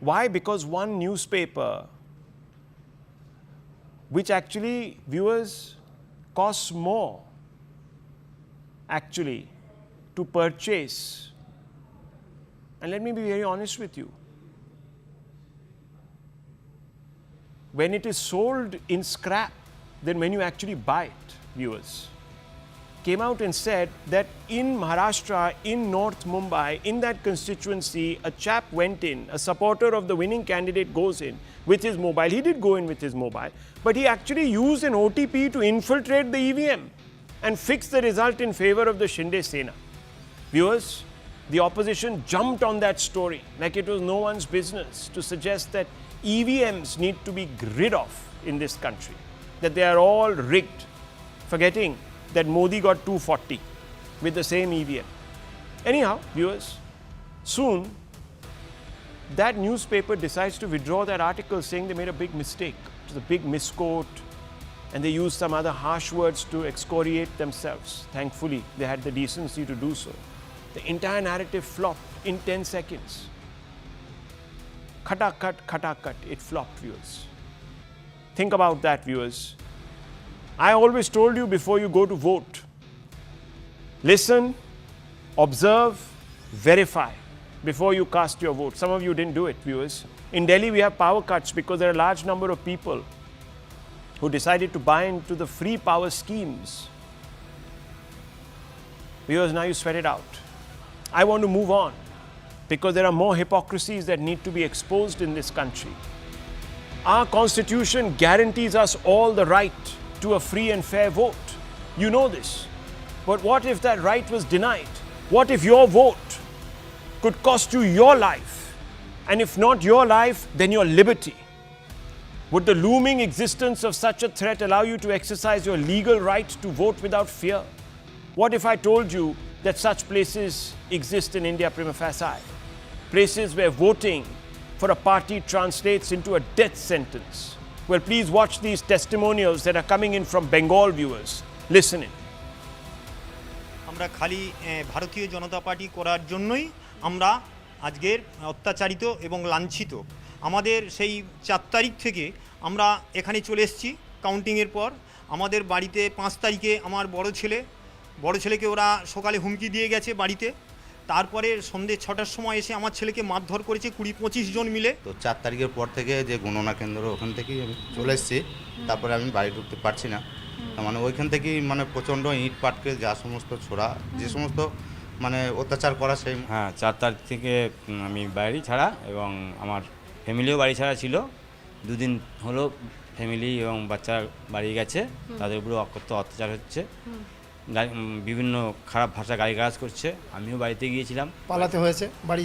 Why? Because one newspaper, which actually, viewers, costs more, actually, to purchase. And let me be very honest with you. When it is sold in scrap, then when you actually buy it, viewers, came out and said that in Maharashtra, in North Mumbai, in that constituency, a chap went in, a supporter of the winning candidate goes in with his mobile. He did go in with his mobile, but he actually used an OTP to infiltrate the EVM and fix the result in favor of the Shinde Sena. Viewers, the opposition jumped on that story like it was no one's business to suggest that EVMs need to be rid of in this country, that they are all rigged, forgetting that Modi got 240 with the same EVM. Anyhow, viewers, soon that newspaper decides to withdraw that article saying they made a big mistake. was a big misquote, and they used some other harsh words to excoriate themselves. Thankfully, they had the decency to do so. The entire narrative flopped in 10 seconds. Khata cut, it flopped, viewers. Think about that, viewers. I always told you before you go to vote, listen, observe, verify before you cast your vote. Some of you didn't do it, viewers. In Delhi, we have power cuts because there are a large number of people who decided to buy into the free power schemes. Viewers, now you sweat it out. I want to move on because there are more hypocrisies that need to be exposed in this country. Our constitution guarantees us all the right to a free and fair vote. You know this. But what if that right was denied? What if your vote could cost you your life? And if not your life, then your liberty. Would the looming existence of such a threat allow you to exercise your legal right to vote without fear? What if I told you that such places exist in India prima facie? Places where voting for a party translates into a death sentence. Well, please watch these testimonials that are coming in from Bengal, viewers. Listen in. আমরা খালি ভারতীয় জনতা party করার জন্যই আমরা আজকের অত্যাচারিত এবং লাঞ্ছিত। আমাদের সেই 4 তারিখ থেকে আমরা এখানে চলে এসেছি কাউন্টিংয়ের পর। আমাদের বাড়িতে 5 তারিখে আমার বড় ছেলেকে ওরা সকালে হুমকি দিয়ে গেছে বাড়িতে। তারপরে সন্ধ্যে 6টার সময় এসে আমার ছেলেকে মারধর করেছে 20-25 জন মিলে। তো 4 তারিখের পর থেকে যে গণনা কেন্দ্র ওখান থেকেই আমি চলে এসেছি। তারপরে আমি বাড়ি ঢুকতে পারছি না। মানে ওইখান থেকেই মানে প্রচণ্ড ইট পাটকেল যা সমস্ত ছোড়া যে সমস্ত মানে অত্যাচার করা সেই। হ্যাঁ, 4 তারিখ থেকে আমি বাড়ি ছাড়া এবং আমার ফ্যামিলিও বাড়ি ছাড়া ছিল। 2 দিন হলো ফ্যামিলি এবং বাচ্চা বাড়ি গেছে, তাদের উপরে অত্যাচার হচ্ছে, বিভিন্ন খারাপ ভাষা গালিগালাজ করছে। আমিও বাড়িতে গিয়েছিলাম, পালাতে হয়েছে বাড়ি।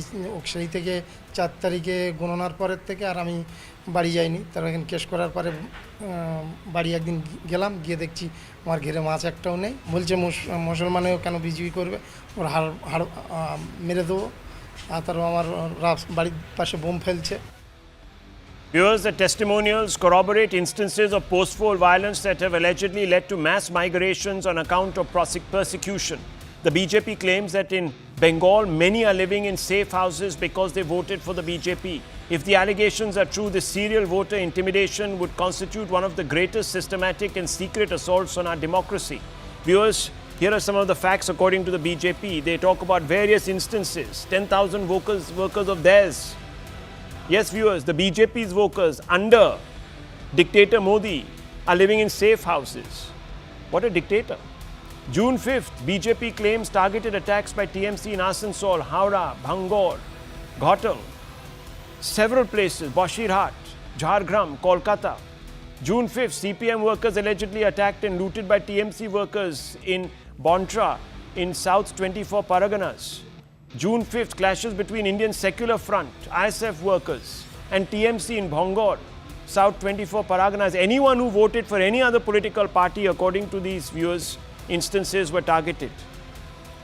সেই থেকে 4 তারিখে গণনার পরের থেকে আর আমি বাড়ি যাইনি। তারা এখানে কেস করার পরে বাড়ি একদিন গেলাম, গিয়ে দেখছি আমার ঘেরে মাছ একটাও নেই। বলছে মুসলমানেও কেন বিজেপি করবে, ওর হাড় মেরে দেবো। আর তারপর আমার বাড়ির পাশে বোম ফেলছে। Viewers, the testimonials corroborate instances of post-poll violence that have allegedly led to mass migrations on account of persecution. The BJP claims that in Bengal, many are living in safe houses because they voted for the BJP. If the allegations are true, the serial voter intimidation would constitute one of the greatest systematic and secret assaults on our democracy. Viewers, here are some of the facts according to the BJP. They talk about various instances, 10,000 workers of theirs. Yes, viewers, the BJP's workers under dictator Modi are living in safe houses. What a dictator. June 5th, BJP claims targeted attacks by TMC in Asansol, Howrah, Bhangar, Ghotal, several places, Bashirhat, Jhargram, Kolkata. June 5th, CPM workers allegedly attacked and looted by TMC workers in Bontra in South 24 Paraganas. June 5th, clashes between Indian Secular Front, ISF workers and TMC in Bhangar, South 24 Paraganas. Anyone who voted for any other political party, according to these viewers, instances were targeted.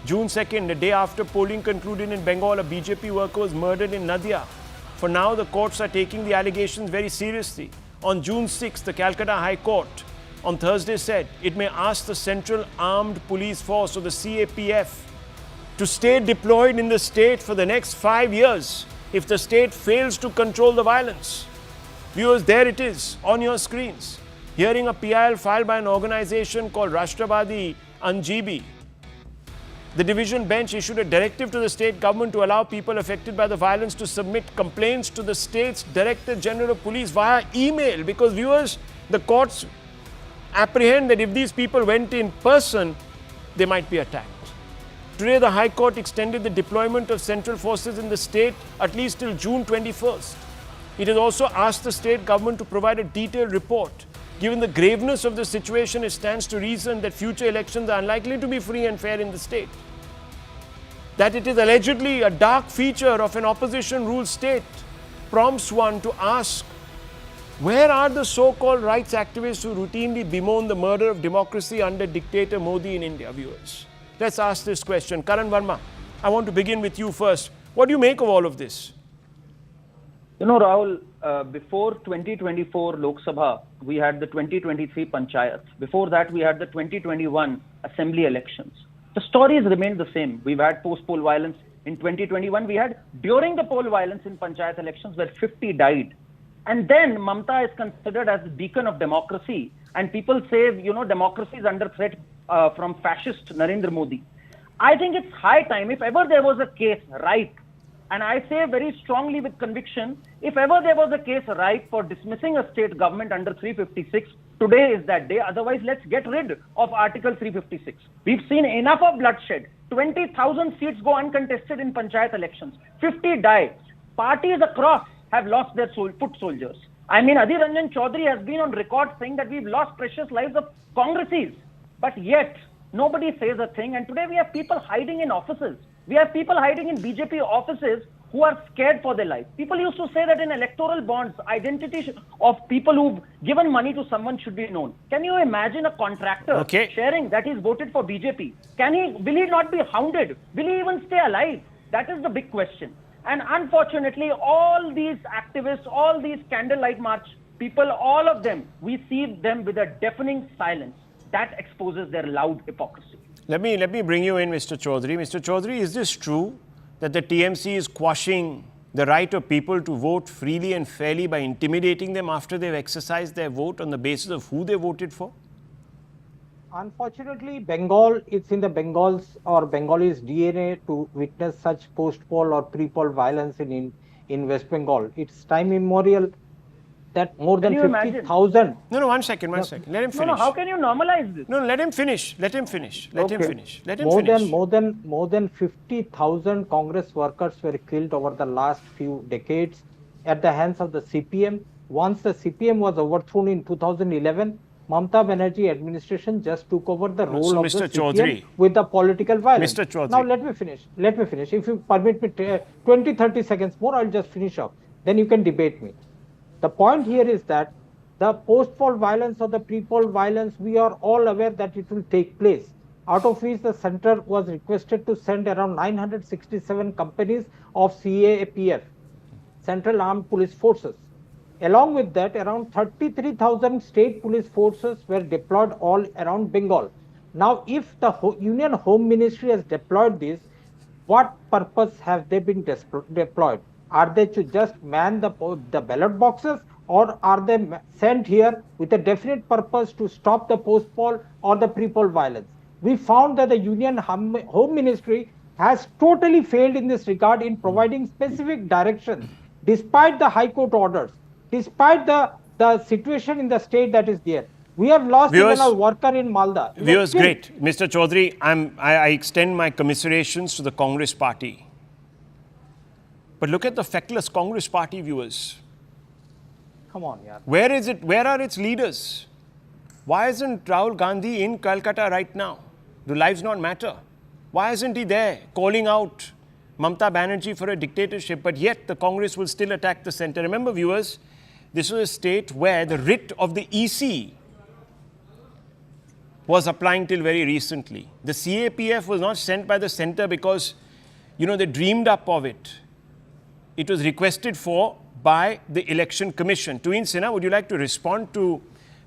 June 2nd, the day after polling concluded in Bengal, a BJP worker was murdered in Nadia. For now, the courts are taking the allegations very seriously. On June 6th, the Calcutta High Court on Thursday said it may ask the Central Armed Police Force, or the CAPF, to stay deployed in the state for the next 5 years if the state fails to control the violence. Viewers, there it is on your screens. Hearing a PIL filed by an organization called Rashtrabadi Anjibi. The division bench issued a directive to the state government to allow people affected by the violence to submit complaints to the state's Director General of Police via email, because viewers, the courts apprehend that if these people went in person, they might be attacked. Today, the High Court extended the deployment of central forces in the state at least till June 21st. It has also asked the state government to provide a detailed report. Given the graveness of the situation, it stands to reason that future elections are unlikely to be free and fair in the state. That it is allegedly a dark feature of an opposition-ruled state prompts one to ask, where are the so-called rights activists who routinely bemoan the murder of democracy under dictator Modi in India, viewers? Let's ask this question. Karan Verma, I want to begin with you first. What do you make of all of this? You know, Rahul, before 2024 Lok Sabha, we had the 2023 Panchayats. Before that, we had the 2021 Assembly elections. The stories remain the same. We've had post-poll violence in 2021. We had during the poll violence in Panchayat elections where 50 died. And then Mamta is considered as the beacon of democracy. And people say, democracy is under threat from fascist Narendra Modi. I think it's high time, if ever there was a case ripe, and I say very strongly with conviction, if ever there was a case ripe for dismissing a state government under 356, today is that day. Otherwise, let's get rid of Article 356. We've seen enough of bloodshed. 20,000 seats go uncontested in Panchayat elections. 50 die. Parties across have lost their foot soldiers. I mean, Adhir Ranjan Chaudhary has been on record saying that we've lost precious lives of Congresses. But yet, nobody says a thing. And today we have people hiding in offices. We have people hiding in BJP offices who are scared for their life. People used to say that in electoral bonds, identity of people who've given money to someone should be known. Can you imagine a contractor sharing that he's voted for BJP? Will he not be hounded? Will he even stay alive? That is the big question. And unfortunately, all these activists, all these candlelight march people, all of them, we see them with a deafening silence. That exposes their loud hypocrisy. Let me bring you in, Mr. Chaudhary. Mr. Chaudhary, is this true that the TMC is quashing the right of people to vote freely and fairly by intimidating them after they've exercised their vote on the basis of who they voted for? Unfortunately, Bengal, it's in the Bengals or Bengalis' DNA to witness such post-poll or pre-poll violence in West Bengal. It's time immemorial that more than 50,000. No, one second. Let him finish. No, how can you normalize this? No, let him finish. Let him finish. More than 50,000 Congress workers were killed over the last few decades at the hands of the CPM. Once the CPM was overthrown in 2011, Mamta Banerjee administration just took over the role of the CPM with the political violence. Mr. Chaudhary. Now let me finish. If you permit me 20-30 seconds more, I'll just finish up. Then you can debate me. The point here is that the post-poll violence or the pre-poll violence, we are all aware that it will take place. Out of which the center was requested to send around 967 companies of CAPF, Central Armed Police Forces. Along with that, around 33,000 state police forces were deployed all around Bengal. Now, if the Union Home Ministry has deployed this, what purpose have they been deployed? Are they to just man the ballot boxes, or are they sent here with a definite purpose to stop the post-poll or the pre-poll violence? We found that the Union Home Ministry has totally failed in this regard in providing specific directions, despite the High Court orders, despite the situation in the state that is there. We have lost even a worker in Malda. Viewers, great. Mr. Chaudhary, I extend my commiserations to the Congress party. But look at the feckless Congress party, viewers. Come on, yaar. Where are its leaders? Why isn't Rahul Gandhi in Calcutta right now? Do lives not matter? Why isn't he there calling out Mamta Banerjee for a dictatorship? But yet the Congress will still attack the center. Remember, viewers, this was a state where the writ of the EC was applying till very recently. The CAPF was not sent by the center because, they dreamed up of it. It was requested for by the Election Commission. Tuin Sinha, would you like to respond to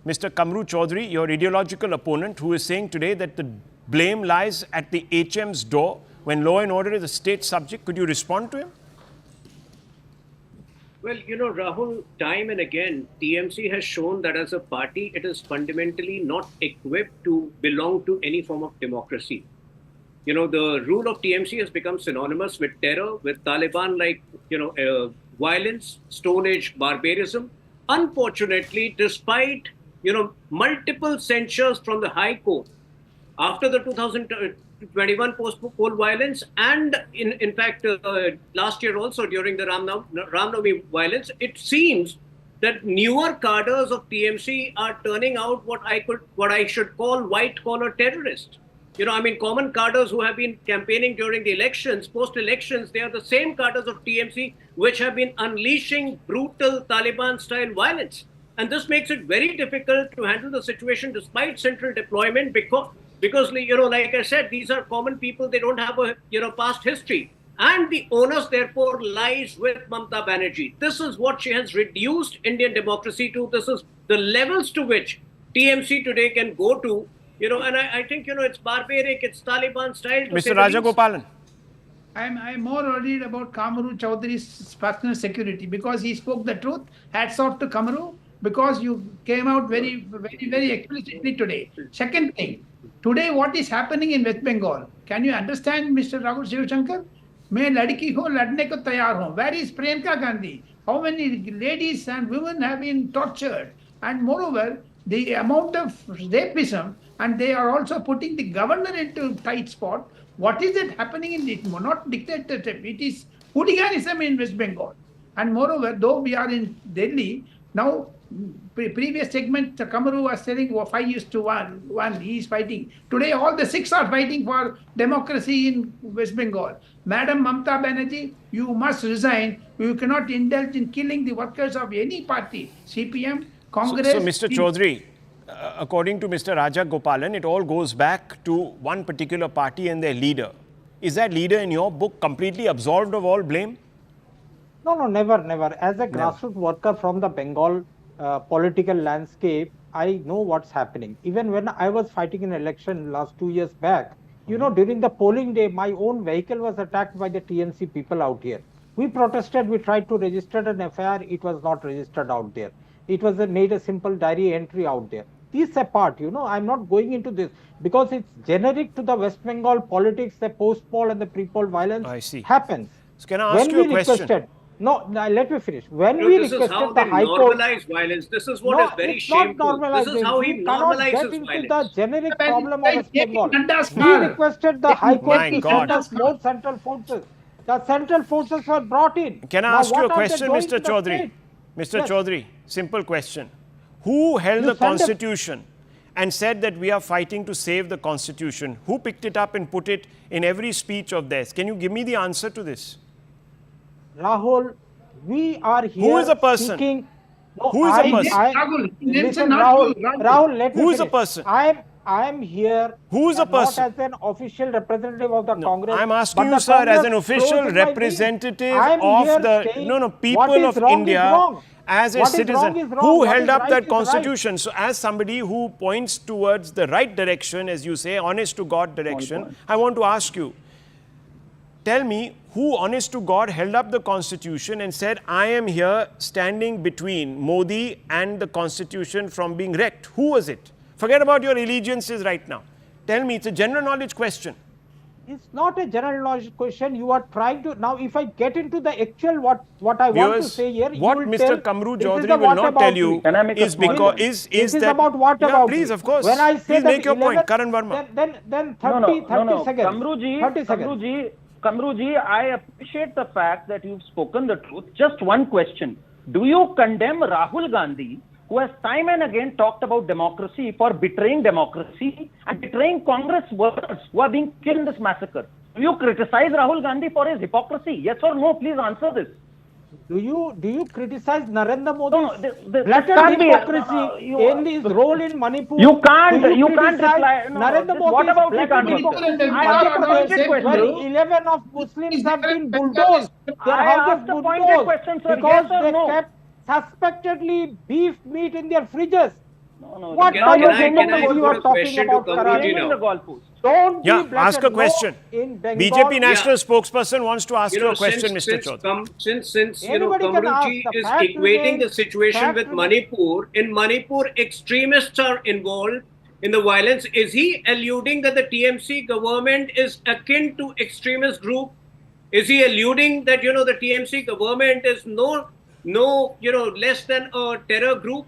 Mr. Kamru Chaudhary, your ideological opponent, who is saying today that the blame lies at the HM's door when law and order is a state subject? Could you respond to him? Well, Rahul, time and again, TMC has shown that as a party, it is fundamentally not equipped to belong to any form of democracy. The rule of TMC has become synonymous with terror, with Taliban-like, violence, Stone Age barbarism. Unfortunately, despite, multiple censures from the High Court after the 2021 post-poll violence and in fact, last year also during the Ram Navami violence, it seems that newer cadres of TMC are turning out what I should call white-collar terrorists. Common cadres who have been campaigning during the elections, post-elections, they are the same cadres of TMC which have been unleashing brutal Taliban-style violence. And this makes it very difficult to handle the situation despite central deployment because like I said, these are common people. They don't have a, past history. And the onus, therefore, lies with Mamata Banerjee. This is what she has reduced Indian democracy to. This is the levels to which TMC today can go to, and I think, it's barbaric, it's Taliban style. Mr. Rajagopalan. I'm more worried about Kamaru Chaudhary's personal security because he spoke the truth. Hats off to Kamaru because you came out very, very, very explicitly today. Second thing, today what is happening in West Bengal? Can you understand, Mr. Rahul Shivashankar? मैं लड़की हूँ लड़ने को तैयार हूँ. Where is Priyanka Gandhi? How many ladies and women have been tortured? And moreover, the amount of rapism, and they are also putting the governor into tight spot. What is it happening in it? Not dictatorship. It is hooliganism in West Bengal. And moreover, though we are in Delhi, now previous segment, Kamaru was telling 5:1, he is fighting. Today, all the 6 are fighting for democracy in West Bengal. Madam Mamata Banerjee, you must resign. You cannot indulge in killing the workers of any party, CPM, Congress. So Mr. Chaudhary, according to Mr. Rajagopalan, it all goes back to one particular party and their leader. Is that leader in your book completely absolved of all blame? No, never. As a grassroots worker from the Bengal political landscape, I know what's happening. Even when I was fighting an election last 2 years back, during the polling day, my own vehicle was attacked by the TMC people out here. We protested, we tried to register an FIR, it was not registered out there. It was made a simple diary entry out there. This apart, I'm not going into this because it's generic to the West Bengal politics, the post-poll and the pre-poll violence happens. So can I ask you a question? No, let me finish. When we this requested is how the they High Court, normalize violence. This is what is very shameful. This is how he normalizes get into violence. the generic problem of West Bengal. Nadda's We car. requested the High Court My to God. send us more central forces. The central forces were brought in. Can I Now, ask you what a are they question, doing Mr. to the Chaudhary? state? Mr. Yes. Chaudhary, simple question. Who held You the send a- Constitution and said that we are fighting to save the Constitution? Who picked it up and put it in every speech of theirs? Can you give me the answer to this? Rahul, we are here. Who is a person? Seeking, no, Who is a person? Rahul, Listen, not Rahul, you, Rahul. Rahul, let me Who is a finish. person? I am here. Who is a person? Not as an official representative of the Congress. I'm asking but you, the sir, as Congress an official chose in my representative name. I am of here the saying people what is of wrong is India, wrong. as a What is citizen, wrong is wrong. who What held is up right that is right. Constitution? So, as somebody who points towards the right direction, as you say, honest to God direction, I want to ask you, tell me who, honest to God, held up the Constitution and said, I am here standing between Modi and the Constitution from being wrecked? Who was it? Forget about your allegiances right now. Tell me, it's a general knowledge question. It's not a general knowledge question. You are trying to now. If I get into the actual what I want to Viewers, say here, what you will Mr. tell, Kamru this is Chaudhary the will what not about tell you me. Can I make a is small because point? is This is that about what yeah, about please, me. of course. When I say please that make your 11, point, Karan Verma. Then 30 seconds. Kamruji, 30 seconds. Kamruji, I appreciate the fact that you've spoken the truth. Just one question. Do you condemn Rahul Gandhi, who has time and again talked about democracy, for betraying democracy and betraying Congress workers who are being killed in this massacre? Do you criticize Rahul Gandhi for his hypocrisy? Yes or no? Please answer this. Do you criticize Narendra Modi's No, this blatant can't be- hypocrisy in his role in Manipur? You can't Do reply. criticize No, Narendra this- Modi's what about you blatant can't hypocrisy answer? in I asked a Madhya pointed Pradesh, question. where 11 of Muslims have been bulldozed? Their I houses asked a pointed question, sir. because Yes or they no? kept suspectedly beef meat in their fridges. No, What Can kind I- of can I democracy put you are a talking question to about, Kamruji Karan? Changing now? the goalpost. Don't be Yeah, blatant. ask a question. No, in Bengal, BJP national spokesperson wants to ask you a question, since, Mr. Chaudhary. since Anybody can ask. Kamruji The is fact equating remains- the situation fact with remains- Manipur. In Manipur, extremists are involved in the violence. Is he alluding that the TMC government is akin to extremist group? Is he alluding that the TMC government is no less than a terror group?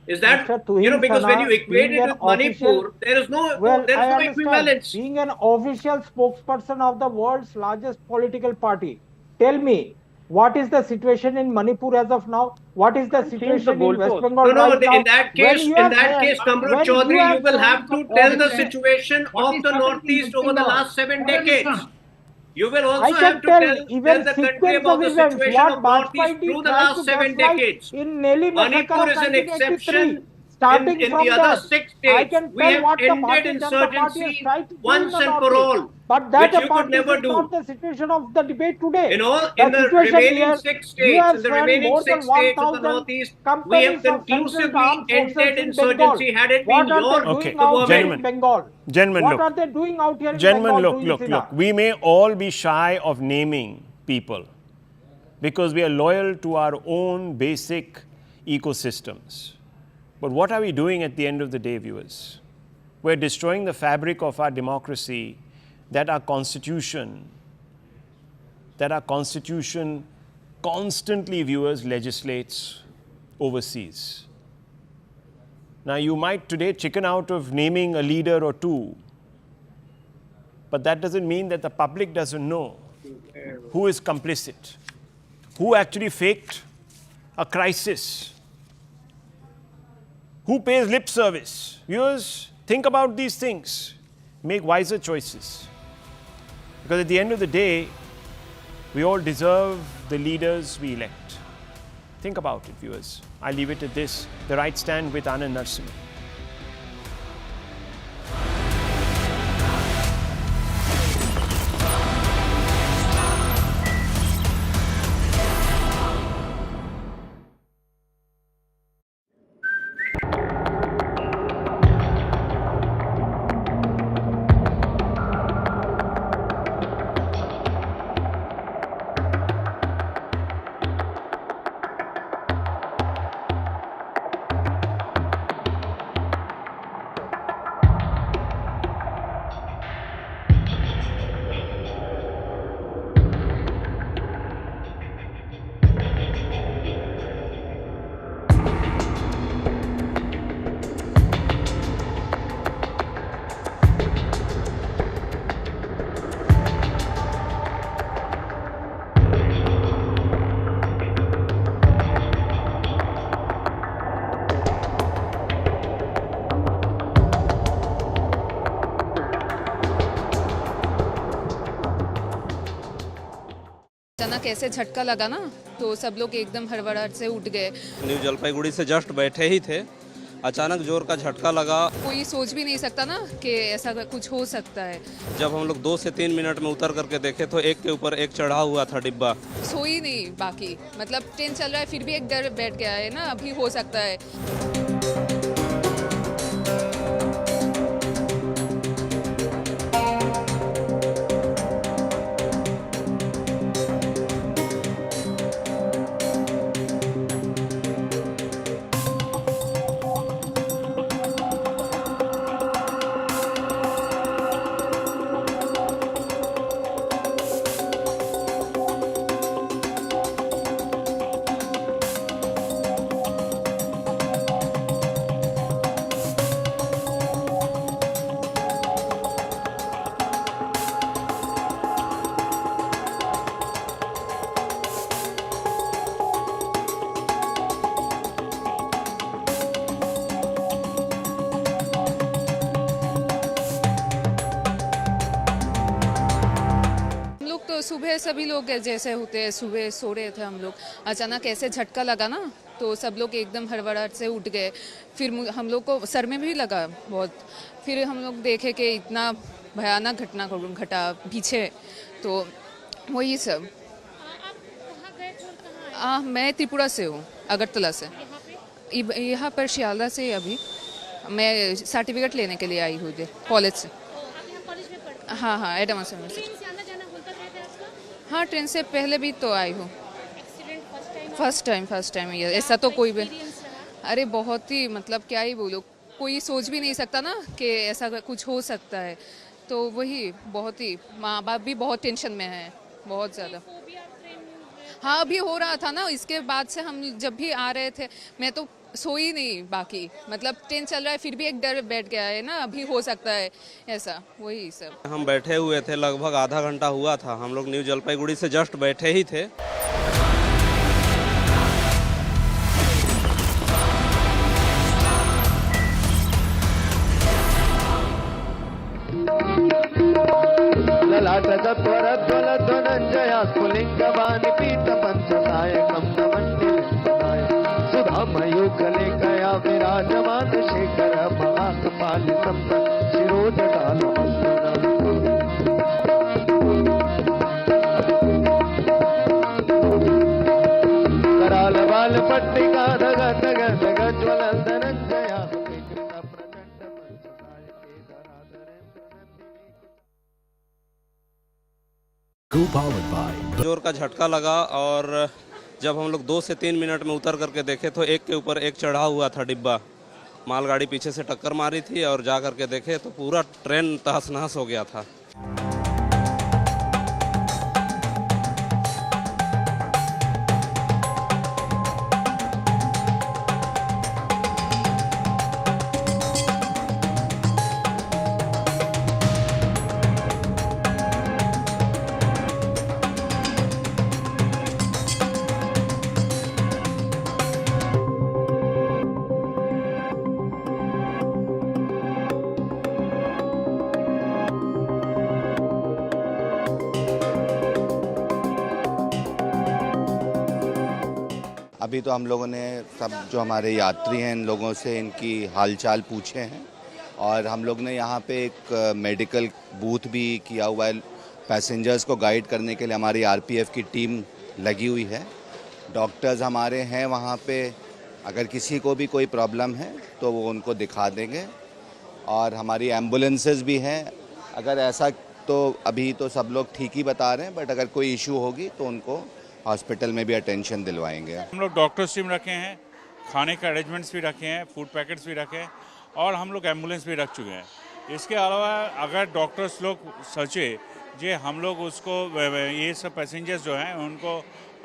Is that Mr. Tuhin because when Sana, you equate being it an with Manipur, official- there is no Well, there is I no understand. equivalence. Being an official spokesperson of the world's largest political party, tell me, what is the situation in Manipur as of now? What is the Change the situation in West goalpost. Bengal No, right now? in that When case, you have Kamru when Chaudhary, have you will have to tell the situation What of is the happening in Northeast West over the Bengal? last 7 Terrorism. decades. You will I also can have to tell tell even the country sequence about of the events situation what of Northeast Bajpayee through the tried last to 7 gaslight decades. in Nelly Manipur massacre of is an 1983. exception. Starting In from the other that, 6 I states, can we tell have what the ended Bharatiya Janata Party has insurgency tried to do in once the and for Northeast. all. But that which you apart, could never this is do. not the situation of the debate today. In the situation remaining here, 6 you states, have in the sent remaining more 6 than states of the 1,000 Northeast, we have companies of Central conclusively Armed Forces ended in insurgency. Bengal. Had it What been are your they doing Okay, out here government, in Bengal? Gentlemen, What look. are they doing out here in Gentlemen, Bengal? look. We may all be shy of naming people because we are loyal to our own basic ecosystems. But what are we doing at the end of the day, viewers? We're destroying the fabric of our democracy that our constitution constantly, viewers, legislates overseas. Now, you might today chicken out of naming a leader or two, but that doesn't mean that the public doesn't know who is complicit, who actually faked a crisis, who pays lip service. Viewers, think about these things. Make wiser choices. Because at the end of the day, we all deserve the leaders we elect. Think about it, viewers. I leave it at this. The Right Stand with Anand Narsimha. अचानक ऐसे झटका लगा ना तो सब लोग एकदम हड़बड़ाहट से उठ गए। न्यू जलपाईगुड़ी से जस्ट बैठे ही थे, अचानक जोर का झटका लगा। कोई सोच भी नहीं सकता ना कि ऐसा कुछ हो सकता है। जब हम लोग 2 से 3 मिनट में उतर करके देखे तो एक के ऊपर एक चढ़ा हुआ था डिब्बा। सोई नहीं बाकी, मतलब ट्रेन चल रहा है फिर भी एक डर बैठ गया है ना, अभी हो सकता है। सुबह सभी लोग जैसे होते हैं, सुबह सो रहे थे हम लोग, अचानक ऐसे झटका लगा ना तो सब लोग एकदम हड़बड़ाहट से उठ गए। फिर हम लोग को सर में भी लगा बहुत। फिर हम लोग देखे कि इतना भयानक घटना घटा पीछे, तो वही सब। मैं त्रिपुरा से हूँ, अगरतला से। यहाँ पर शियाला से अभी मैं सर्टिफिकेट लेने के लिए आई हूँ इधर कॉलेज से। हाँ हाँ, एडवांस यूनिवर्सिटी। हाँ, ट्रेन से पहले भी तो आई हूँ। फर्स्ट टाइम ये ऐसा तो कोई भी। अरे बहुत ही, मतलब क्या ही बोलो, कोई सोच भी नहीं सकता ना कि ऐसा कुछ हो सकता है। तो वही बहुत ही, माँ बाप भी बहुत टेंशन में है, बहुत ज़्यादा। हाँ, अभी हो रहा था ना, इसके बाद से हम जब भी आ रहे थे मैं तो सोई नहीं बाकी, मतलब ट्रेन चल रहा है फिर भी एक डर बैठ गया है ना, अभी हो सकता है ऐसा, वही सब। हम बैठे हुए थे, लगभग आधा घंटा हुआ था। हम लोग न्यू जलपाईगुड़ी से जस्ट बैठे ही थे। मयूखले गया विराजमान शेखर महाकपाल संपन्न शिरोज डाल जोर का झटका लगा और जब हम लोग 2 से 3 मिनट में उतर करके देखे तो एक के ऊपर एक चढ़ा हुआ था डिब्बा। मालगाड़ी पीछे से टक्कर मारी थी और जा करके देखे तो पूरा ट्रेन तहस नहस हो गया था। अभी तो हम लोगों ने सब जो हमारे यात्री हैं इन लोगों से इनकी हालचाल पूछे हैं और हम लोग ने यहाँ पे एक मेडिकल बूथ भी किया हुआ है। पैसेंजर्स को गाइड करने के लिए हमारी आरपीएफ की टीम लगी हुई है। डॉक्टर्स हमारे हैं वहाँ पे, अगर किसी को भी कोई प्रॉब्लम है तो वो उनको दिखा देंगे और हमारी एम्बुलेंसेस भी हैं। अगर ऐसा तो अभी तो सब लोग ठीक ही बता रहे हैं, बट अगर कोई इशू होगी तो उनको हॉस्पिटल में भी अटेंशन दिलवाएंगे। हम लोग डॉक्टर्स टीम रखे हैं, खाने का अरेंजमेंट्स भी रखे हैं, फूड पैकेट्स भी रखे हैं और हम लोग एम्बुलेंस भी रख चुके हैं। इसके अलावा अगर डॉक्टर्स लोग सोचे जे हम लोग उसको ये सब पैसेंजर्स जो हैं उनको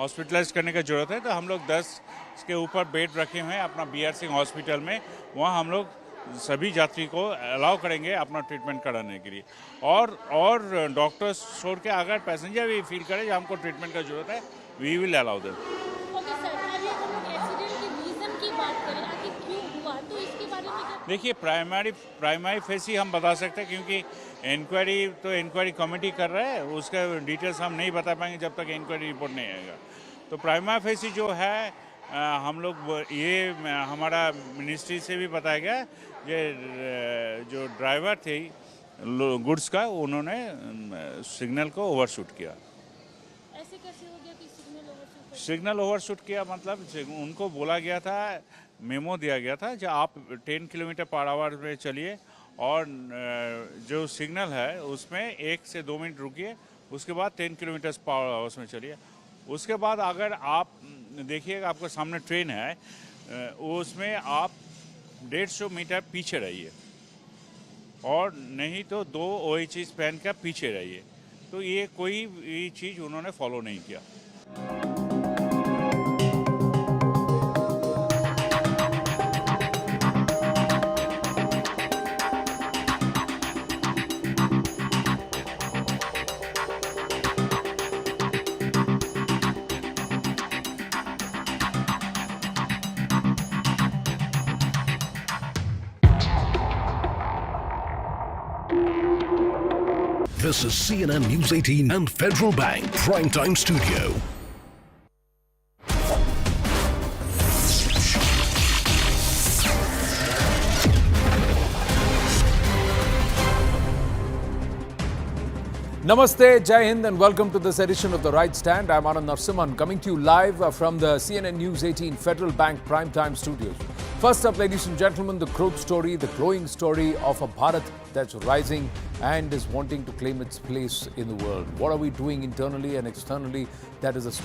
हॉस्पिटलाइज करने की ज़रूरत है तो हम लोग 10 के ऊपर बेड रखे हुए हैं अपना BR सिंह हॉस्पिटल में। वहाँ हम लोग सभी यात्री को अलाउ करेंगे अपना ट्रीटमेंट कराने के लिए और डॉक्टर्स छोड़ के अगर पैसेंजर भी फील करे कि हमको ट्रीटमेंट का ज़रूरत है, वी विल अलाउ देम। देखिए प्राइमरी फेस ही हम बता सकते हैं क्योंकि इंक्वायरी कमेटी कर रहा है, उसका डिटेल्स हम नहीं बता पाएंगे जब तक इंक्वायरी रिपोर्ट नहीं आएगा। तो प्राइमरी फेस ही जो है हम लोग ये हमारा मिनिस्ट्री से भी बताया गया ये जो ड्राइवर थे गुड्स का उन्होंने सिग्नल को ओवरशूट किया। ऐसे कैसे हो गया कि सिग्नल ओवरशूट किया मतलब उनको बोला गया था, मेमो दिया गया था जो आप 10 किलोमीटर पर आवर में चलिए और जो सिग्नल है उसमें 1 से 2 मिनट रुकिए, उसके बाद 10 किलोमीटर पर आवर में चलिए। उसके बाद अगर आप देखिएगा आपके सामने ट्रेन है उसमें आप 150 मीटर पीछे रहिए और नहीं तो 2 OHs पहन कर पीछे रहिए। तो ये कोई भी चीज़ उन्होंने फॉलो नहीं किया। This is CNN News 18 and Federal Bank Primetime Studio. Namaste, Jai Hind and welcome to this edition of The Right Stand. I'm Anand Narsimhan coming to you live from the CNN News 18 Federal Bank Primetime Studios. First up, ladies and gentlemen, the growth story, the growing story of a Bharat that's rising and is wanting to claim its place in the world. What are we doing internally and externally? That is a story